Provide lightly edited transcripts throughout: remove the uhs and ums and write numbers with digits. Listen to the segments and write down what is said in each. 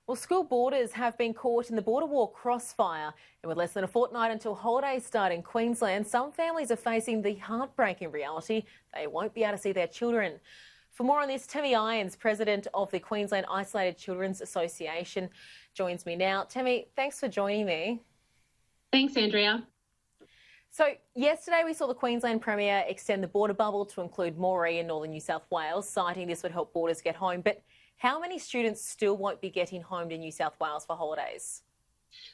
Well, school boarders have been caught in the border war crossfire, and with less than a fortnight until holidays start in Queensland, some families are facing the heartbreaking reality they won't be able to see their children. For more on this, Tammie, president of the Queensland Isolated Children's Association, joins me now. Tammie, thanks for joining me. Thanks, Andrea. So yesterday we saw the Queensland Premier extend the border bubble to include Moree in northern New South Wales, citing this would help boarders get home. But how many students still won't be getting home to New South Wales for holidays?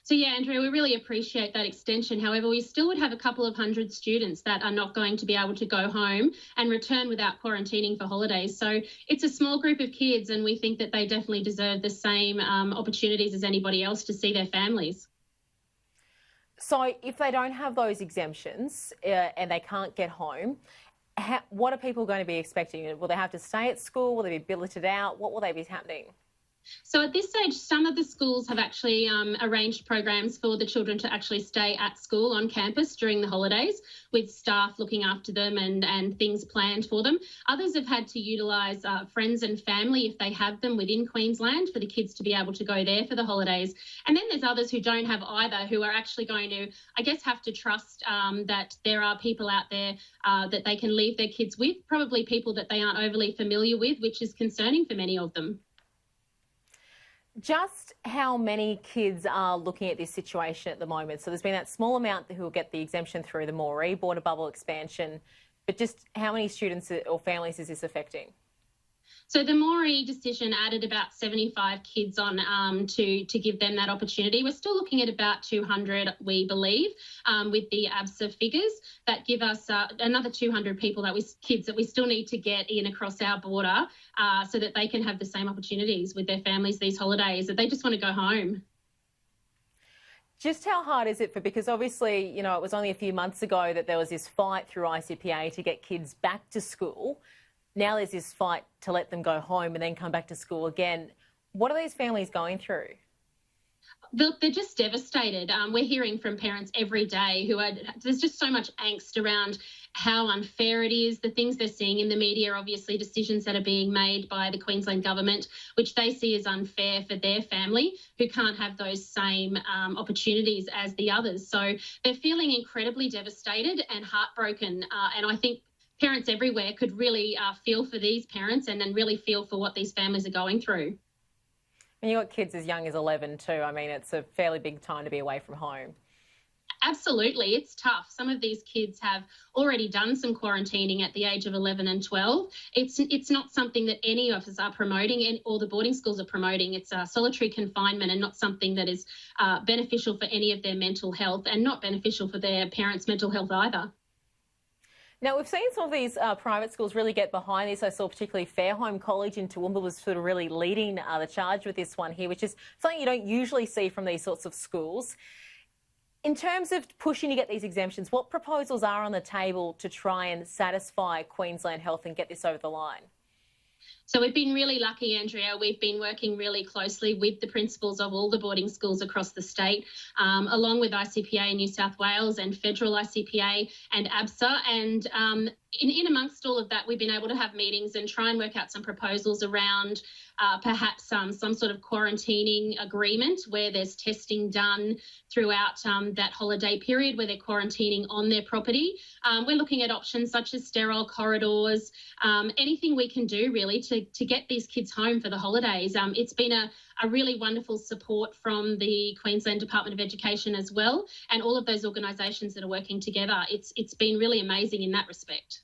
So yeah, Andrea, we really appreciate that extension. However, we still would have a couple of hundred students that are not going to be able to go home and return without quarantining for holidays. So it's a small group of kids, and we think that they definitely deserve the same opportunities as anybody else to see their families. So if they don't have those exemptions and they can't get home, what are people going to be expecting? Will they have to stay at school? Will they be billeted out? What will they be happening? So at this stage, some of the schools have actually arranged programs for the children to actually stay at school on campus during the holidays, with staff looking after them and things planned for them. Others have had to utilise friends and family, if they have them within Queensland, for the kids to be able to go there for the holidays. And then there's others who don't have either, who are actually going to, I guess, have to trust that there are people out there that they can leave their kids with, probably people that they aren't overly familiar with, which is concerning for many of them. Just how many kids are looking at this situation at the moment? So there's been that small amount who will get the exemption through the Moree border bubble expansion, but just how many students or families is this affecting? So the Moree decision added about 75 kids on to give them that opportunity. We're still looking at about 200, we believe, with the ABSA figures that give us another 200 kids that we still need to get in across our border so that they can have the same opportunities with their families these holidays, that they just want to go home. Just how hard is it because obviously, you know, it was only a few months ago that there was this fight through ICPA to get kids back to school. Now there's this fight to let them go home and then come back to school again. What are these families going through? They're just devastated. We're hearing from parents every day there's just so much angst around how unfair it is, the things they're seeing in the media, obviously decisions that are being made by the Queensland government, which they see as unfair for their family, who can't have those same opportunities as the others. So they're feeling incredibly devastated and heartbroken. And I think parents everywhere could really feel for these parents and then really feel for what these families are going through. And you've got kids as young as 11 too. I mean, it's a fairly big time to be away from home. Absolutely, it's tough. Some of these kids have already done some quarantining at the age of 11 and 12. It's not something that any of us are promoting or the boarding schools are promoting. It's solitary confinement and not something that is beneficial for any of their mental health and not beneficial for their parents' mental health either. Now, we've seen some of these private schools really get behind this. I saw particularly Fairholme College in Toowoomba was sort of really leading the charge with this one here, which is something you don't usually see from these sorts of schools. In terms of pushing to get these exemptions, what proposals are on the table to try and satisfy Queensland Health and get this over the line? So we've been really lucky, Andrea. We've been working really closely with the principals of all the boarding schools across the state, along with ICPA New South Wales and federal ICPA and ABSA. And in amongst all of that, we've been able to have meetings and try and work out some proposals around perhaps some sort of quarantining agreement where there's testing done throughout that holiday period where they're quarantining on their property. We're looking at options such as sterile corridors, anything we can do really to get these kids home for the holidays. It's been a really wonderful support from the Queensland Department of Education as well, and all of those organisations that are working together. It's been really amazing in that respect.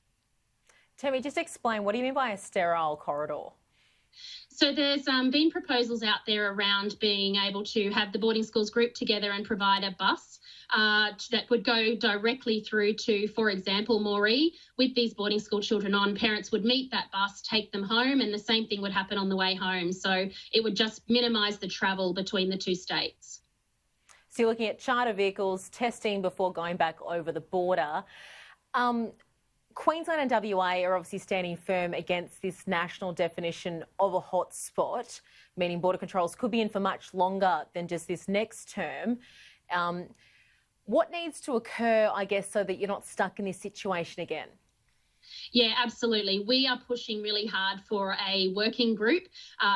Tammie, just explain, what do you mean by a sterile corridor? So there's been proposals out there around being able to have the boarding schools group together and provide a bus that would go directly through to, for example, Moree. With these boarding school children on, parents would meet that bus, take them home, and the same thing would happen on the way home. So it would just minimise the travel between the two states. So you're looking at charter vehicles, testing before going back over the border. Queensland and WA are obviously standing firm against this national definition of a hotspot, meaning border controls could be in for much longer than just this next term. What needs to occur, I guess, so that you're not stuck in this situation again? Yeah, absolutely. We are pushing really hard for a working group,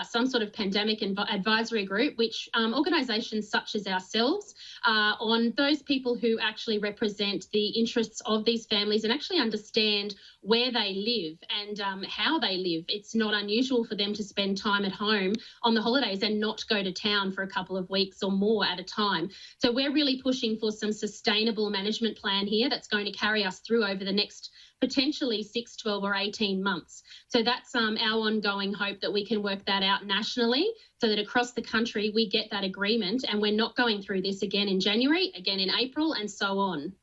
some sort of pandemic advisory group, which organisations such as ourselves, on those people who actually represent the interests of these families and actually understand where they live and how they live. It's not unusual for them to spend time at home on the holidays and not go to town for a couple of weeks or more at a time. So we're really pushing for some sustainable management plan here that's going to carry us through over the next potentially 6, 12 or 18 months. So that's our ongoing hope that we can work that out nationally so that across the country we get that agreement and we're not going through this again in January, again in April and so on.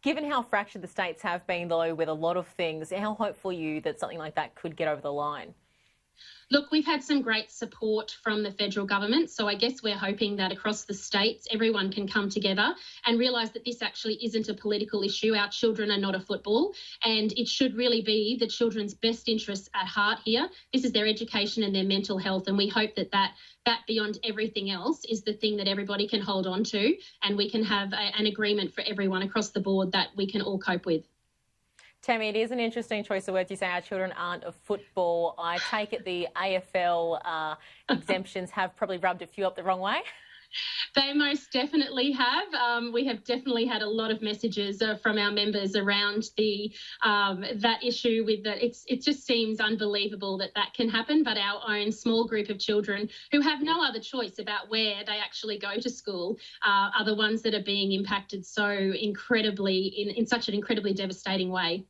Given how fractured the states have been, though, with a lot of things, how hopeful are you that something like that could get over the line? Look, we've had some great support from the federal government, so I guess we're hoping that across the states everyone can come together and realise that this actually isn't a political issue. Our children are not a football, and it should really be the children's best interests at heart here. This is their education and their mental health, and we hope that beyond everything else is the thing that everybody can hold on to, and we can have an agreement for everyone across the board that we can all cope with. Tammie, it is an interesting choice of words. You say our children aren't of football. I take it the AFL exemptions have probably rubbed a few up the wrong way? They most definitely have. We have definitely had a lot of messages from our members around that issue with that. It just seems unbelievable that can happen, but our own small group of children who have no other choice about where they actually go to school are the ones that are being impacted so incredibly, in such an incredibly devastating way.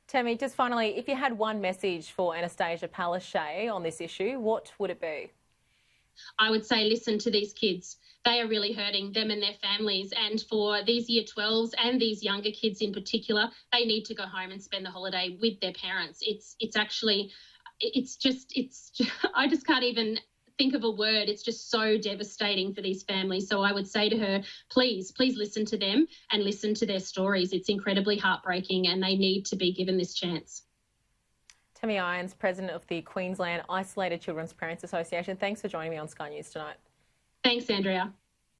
Tammie, just finally, if you had one message for Annastacia Palaszczuk on this issue, what would it be? I would say listen to these kids. They are really hurting, them and their families. And for these Year 12s and these younger kids in particular, they need to go home and spend the holiday with their parents. I just can't even think of a word. It's just so devastating for these families. So I would say to her, please listen to them and listen to their stories. It's incredibly heartbreaking and they need to be given this chance. Tammie Irons, President of the Queensland Isolated Children's Parents Association. Thanks for joining me on Sky News tonight. Thanks, Andrea.